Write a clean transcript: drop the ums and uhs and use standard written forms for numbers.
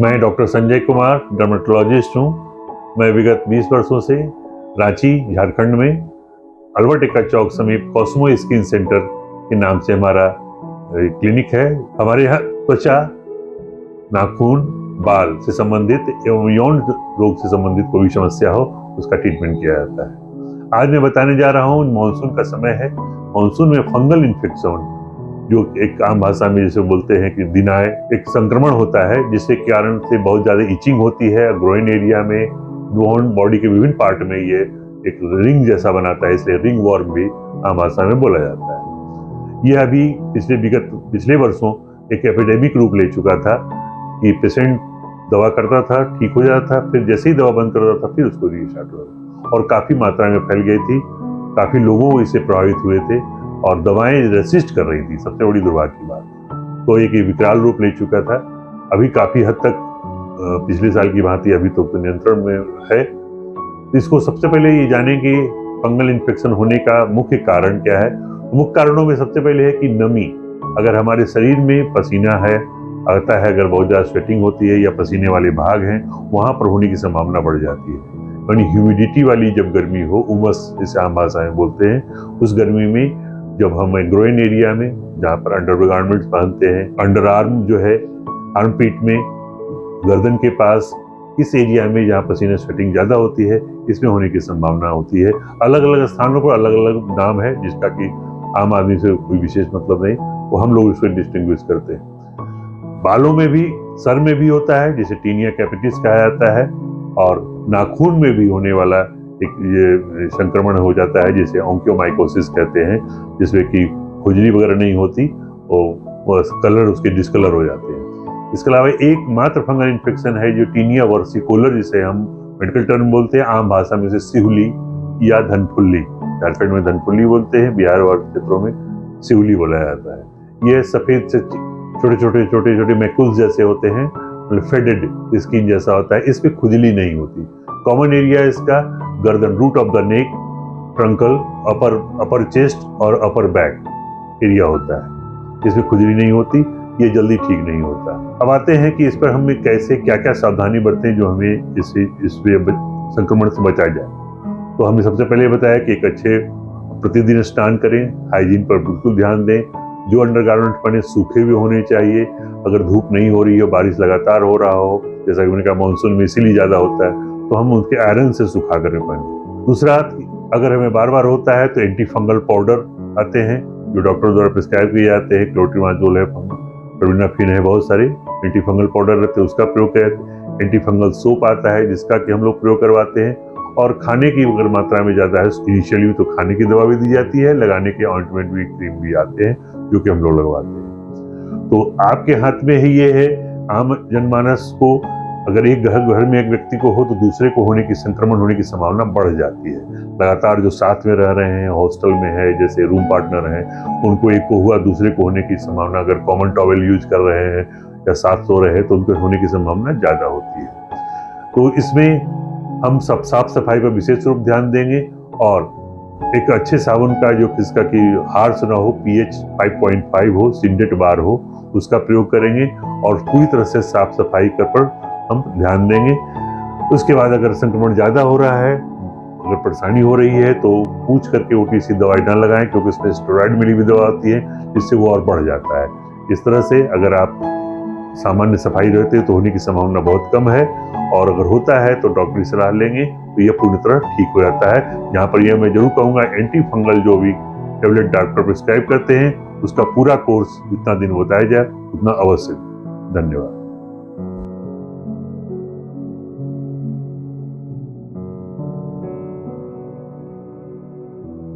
मैं doctor Sanjay Kumar dermatologist हूँ। मैं विगत 20 वर्षों से रांची झारखंड में अल्बर्ट चौक समीप कॉस्मो स्किन सेंटर के नाम से हमारा क्लिनिक है। हमारे यहाँ त्वचा, नाखून, बाल से संबंधित एवं यौन रोग से संबंधित कोई भी समस्या हो उसका ट्रीटमेंट किया जाता है। आज मैं बताने जा रहा हूँ, मानसून का समय है। मानसून में फंगल इन्फेक्शन, जो एक आम भाषा में जिसे बोलते हैं कि दिनाय, एक संक्रमण होता है जिसके कारण से बहुत ज्यादा इचिंग होती है। ग्रोइन एरिया में, बॉडी के विभिन्न पार्ट में ये एक रिंग जैसा बनाता है, इसलिए रिंग वॉर्म भी आम भाषा में बोला जाता है। यह अभी पिछले वर्षों एक एपिडेमिक रूप ले चुका था कि पेशेंट दवा करता था, ठीक हो जाता था, फिर जैसे ही दवा बंद करता था फिर उसको रीस्टार्ट हुआ और काफी मात्रा में फैल गई थी। काफी लोगों इससे प्रभावित हुए थे और दवाएं रेसिस्ट कर रही थी, सबसे बड़ी दुर्भाग्य की बात। तो एक विकराल रूप ले चुका था। अभी काफी हद तक पिछले साल की भांति अभी तो नियंत्रण में है। इसको सबसे पहले ये जाने कि फंगल इन्फेक्शन होने का मुख्य कारण क्या है। मुख्य कारणों में सबसे पहले है कि नमी। अगर हमारे शरीर में पसीना है, आता है, अगर बहुत ज्यादा स्वेटिंग होती है या पसीने वाले भाग हैं, वहां पर होने की संभावना बढ़ जाती है। यानी ह्यूमिडिटी वाली जब गर्मी हो, उमस जिसे आम भाषा में बोलते हैं, उस गर्मी में जब हम ग्रोइन एरिया में, जहाँ पर अंडरगारमेंट्स पहनते हैं, अंडर आर्म जो है, आर्मपीट में, गर्दन के पास, इस एरिया में जहाँ पसीना स्वेटिंग ज्यादा होती है, इसमें होने की संभावना होती है। अलग अलग स्थानों पर अलग अलग नाम है, जिसका कि आम आदमी से कोई विशेष मतलब नहीं, वो हम लोग इसको डिस्टिंग्विश करते हैं। बालों में भी, सर में भी होता है, जिसे टीनिया कैपिटिस कहा जाता है, और नाखून में भी होने वाला एक ये संक्रमण हो जाता है, जिसे ऑन्क्योमाइकोसिस कहते हैं, जिसमें कि खुजली वगैरह नहीं होती, वो कलर उसके डिस्कलर हो जाते हैं। इसके अलावा एकमात्र फंगल इन्फेक्शन है जो टीनिया वर्सिकोलर, जिसे हम मेडिकल टर्म बोलते हैं, आम भाषा में से सिहुली या धनफुल्ली, झारखंड में धनफुल्ली बोलते हैं, बिहार और क्षेत्रों में सिहुली बोला जाता है। यह सफेद से छोटे छोटे मैकुल्स जैसे होते हैं, फेडेड स्किन जैसा होता है, इस पे खुजली नहीं होती। कॉमन एरिया इसका गर्दन, root of the neck, truncal, upper chest और अपर बैक एरिया होता है। इसमें खुजली नहीं होती, ये जल्दी ठीक नहीं होता। अब आते हैं कि इस पर हमें कैसे क्या क्या सावधानी बरतें जो हमें इससे संक्रमण से बचा जाए। तो हमने सबसे पहले बताया कि एक अच्छे प्रतिदिन स्नान करें, हाइजीन पर बिल्कुल ध्यान दें। जो अंडरगारमेंट पहने सूखे भी होने चाहिए। अगर धूप नहीं हो रही हो, बारिश लगातार हो रहा हो, जैसा कि मैंने कहा मानसून में इसीलिए ज्यादा होता है, तो हम उनके आयरन से सुखा कर पहने। दूसरा, अगर हमें बार बार होता है तो एंटी फंगल पाउडर आते हैं जो डॉक्टर द्वारा प्रिस्क्राइब किए जाते हैं। क्लोट्रिमाजोल है, प्रोविनाफिन है, बहुत सारे एंटी फंगल पाउडर रहते हैं, उसका प्रयोग करें। एंटी फंगल सोप आता है जिसका कि हम लोग प्रयोग करवाते हैं। और खाने की अगर मात्रा में ज्यादा है, इनिशियली तो खाने की दवा भी दी जाती है, लगाने के ऑइंटमेंट भी, क्रीम भी आते हैं जो कि हम लोग लगवाते हैं। तो आपके हाथ में ही ये है, आम जनमानस को अगर एक घर में एक व्यक्ति को हो तो दूसरे को होने की, संक्रमण होने की संभावना बढ़ जाती है। लगातार जो साथ में रह रहे हैं, हॉस्टल में है, जैसे रूम पार्टनर हैं, उनको एक को हुआ दूसरे को होने की संभावना, अगर कॉमन टॉवेल यूज कर रहे हैं या साथ सो रहे हैं तो उनको होने की संभावना ज्यादा होती है। तो इसमें हम सब साफ सफाई पर विशेष रूप ध्यान देंगे और एक अच्छे साबुन का, जो जिसका कि हार्श ना हो, pH 5.5 हो, सिंडेट बार हो, उसका प्रयोग करेंगे और पूरी तरह से साफ सफाई पर हम ध्यान देंगे। उसके बाद अगर संक्रमण ज्यादा हो रहा है, अगर परेशानी हो रही है, तो पूछ करके OTC दवाई ना लगाएं, क्योंकि उसमें स्टेरॉइड मिली हुई दवा होती है, जिससे वो और बढ़ जाता है। इस तरह से अगर आप सामान्य सफाई रहते हैं तो होने की संभावना बहुत कम है, और अगर होता है तो डॉक्टर की सलाह लेंगे तो यह पूरी तरह ठीक हो जाता है। यहाँ पर यह मैं जरूर कहूँगा, एंटी फंगल जो भी टेबलेट डॉक्टर प्रिस्क्राइब करते हैं, उसका पूरा कोर्स जितना दिन बताया जाए उतना अवश्य। धन्यवाद।